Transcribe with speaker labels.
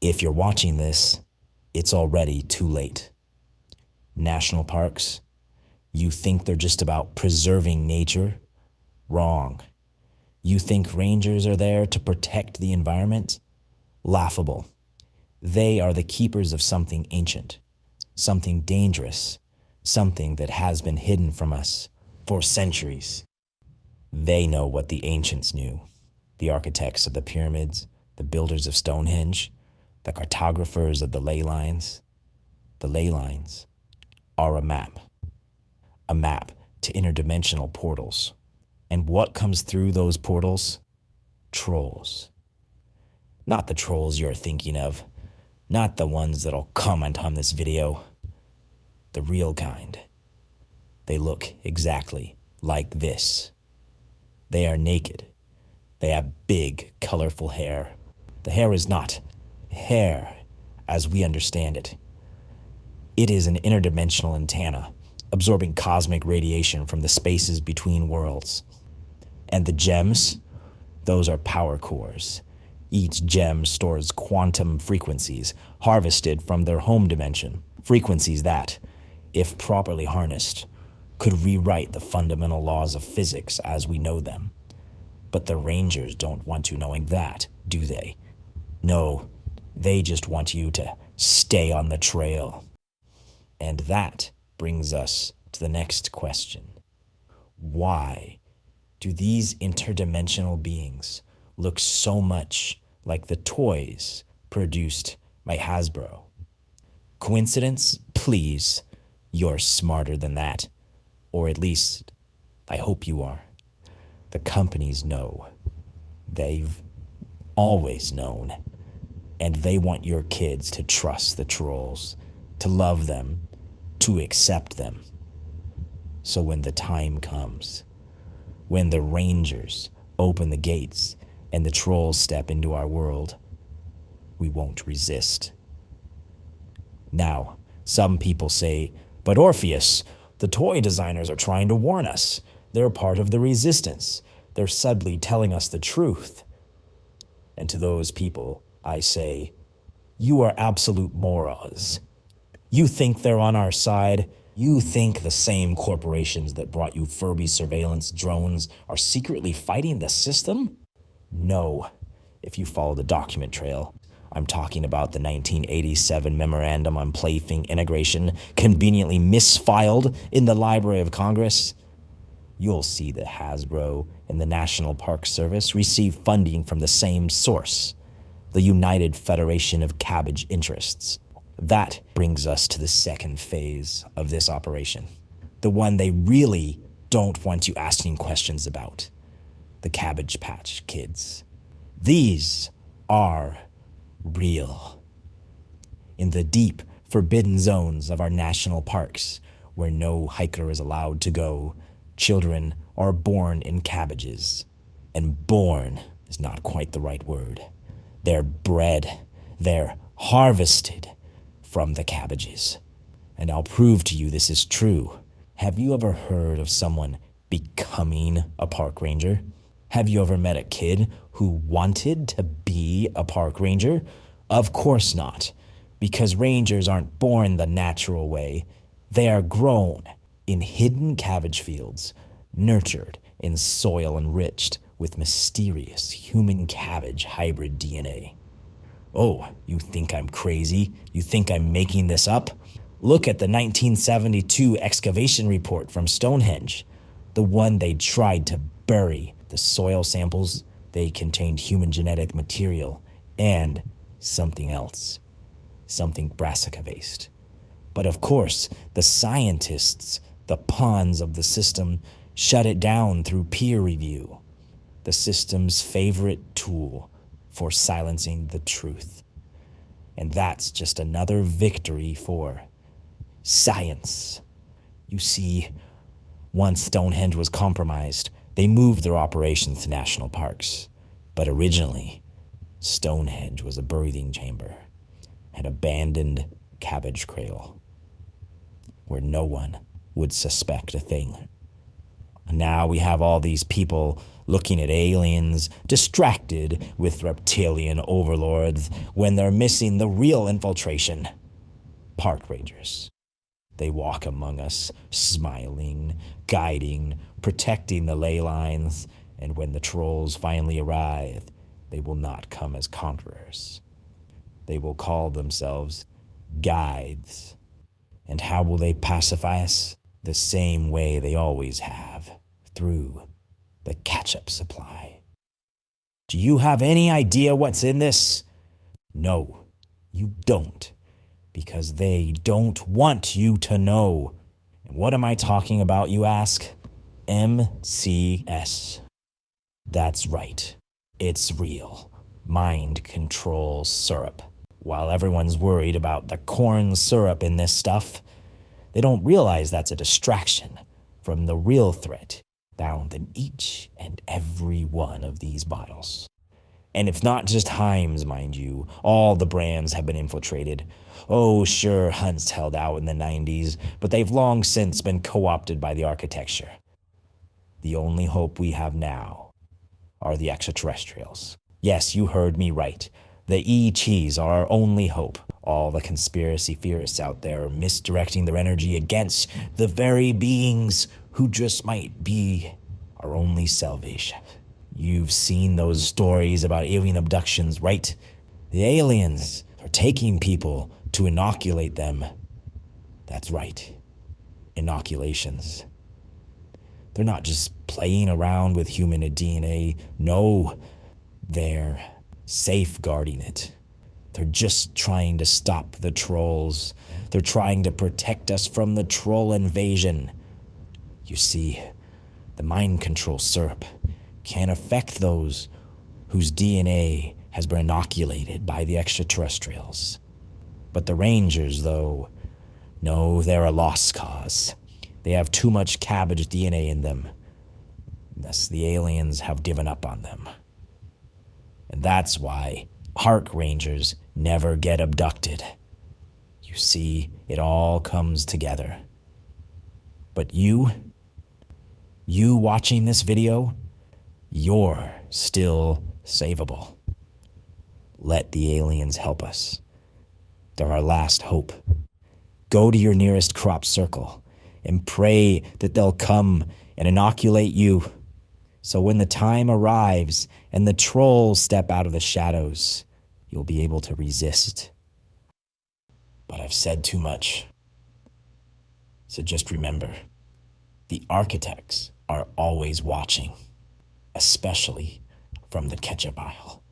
Speaker 1: If you're watching this, it's already too late. National parks, you think they're just about preserving nature? Wrong. You think rangers are there to protect the environment? Laughable. They are the keepers of something ancient, something dangerous, something that has been hidden from us for centuries. They know what the ancients knew. The architects of the pyramids, the builders of Stonehenge, the cartographers of the ley lines. The ley lines are a map to interdimensional portals. And what comes through those portals? Trolls. Not the trolls you're thinking of, not the ones that'll comment on this video. The real kind. They look exactly like this. They are naked. They have big, colorful hair. The hair is not hair as we understand it. It is an interdimensional antenna, absorbing cosmic radiation from the spaces between worlds. And the gems, those are power cores. Each gem stores quantum frequencies harvested from their home dimension. Frequencies that, if properly harnessed, could rewrite the fundamental laws of physics as we know them. But the Rangers don't want you knowing that, do they? No, they just want you to stay on the trail. And that brings us to the next question. Why do these interdimensional beings look so much like the toys produced by Hasbro? Coincidence? Please, you're smarter than that. Or at least, I hope you are. The companies know. They've always known. And they want your kids to trust the trolls, to love them, to accept them. So when the time comes, when the Rangers open the gates and the trolls step into our world, we won't resist. Now, some people say, but Orpheus, the toy designers are trying to warn us. They're part of the resistance. They're subtly telling us the truth. And to those people, I say, you are absolute morons. You think they're on our side? You think the same corporations that brought you Furby surveillance drones are secretly fighting the system? No. If you follow the document trail, I'm talking about the 1987 Memorandum on Plaything Integration, conveniently misfiled in the Library of Congress. You'll see that Hasbro and the National Park Service receive funding from the same source, the United Federation of Cabbage Interests. That brings us to the second phase of this operation, the one they really don't want you asking questions about, the Cabbage Patch Kids. These are real. In the deep, forbidden zones of our national parks, where no hiker is allowed to go, children are born in cabbages. And born is not quite the right word. They're bred, they're harvested from the cabbages. And I'll prove to you this is true. Have you ever heard of someone becoming a park ranger? Have you ever met a kid who wanted to be a park ranger? Of course not, because rangers aren't born the natural way. They are grown in hidden cabbage fields, nurtured in soil enriched with mysterious human cabbage hybrid DNA. Oh, you think I'm crazy? You think I'm making this up? Look at the 1972 excavation report from Stonehenge, the one they tried to bury. The soil samples, they contained human genetic material and something else, something brassica-based. But of course, the scientists, the pawns of the system, shut it down through peer review, the system's favorite tool for silencing the truth. And that's just another victory for science. You see, once Stonehenge was compromised, they moved their operations to national parks. But originally, Stonehenge was a birthing chamber, an abandoned cabbage cradle, where no one would suspect a thing. Now we have all these people looking at aliens, distracted with reptilian overlords when they're missing the real infiltration. Park rangers. They walk among us, smiling, guiding, protecting the ley lines, and when the trolls finally arrive, they will not come as conquerors. They will call themselves guides. And how will they pacify us? The same way they always have, through the catch-up supply. Do you have any idea what's in this? No, you don't, because they don't want you to know. And what am I talking about, you ask? MCS. That's right. It's real. Mind control syrup. While everyone's worried about the corn syrup in this stuff, they don't realize that's a distraction from the real threat found in each and every one of these bottles. And it's not just Himes, mind you. All the brands have been infiltrated. Oh, sure, Hunt's held out in the 90s, but they've long since been co-opted by the architecture. The only hope we have now are the extraterrestrials. Yes, you heard me right. The ETs are our only hope. All the conspiracy theorists out there are misdirecting their energy against the very beings who just might be our only salvation. You've seen those stories about alien abductions, right? The aliens are taking people to inoculate them. That's right, inoculations. They're not just playing around with human DNA. No, they're safeguarding it. They're just trying to stop the trolls. They're trying to protect us from the troll invasion. You see, the mind control syrup can affect those whose DNA has been inoculated by the extraterrestrials. But the Rangers, though, no, they're a lost cause. They have too much cabbage DNA in them. Thus, the aliens have given up on them. And that's why Park Rangers never get abducted. You see, it all comes together. But you watching this video, you're still savable. Let the aliens help us. They're our last hope. Go to your nearest crop circle and pray that they'll come and inoculate you. So when the time arrives and the trolls step out of the shadows, you'll be able to resist. But I've said too much. So just remember, the architects are always watching, especially from the ketchup aisle.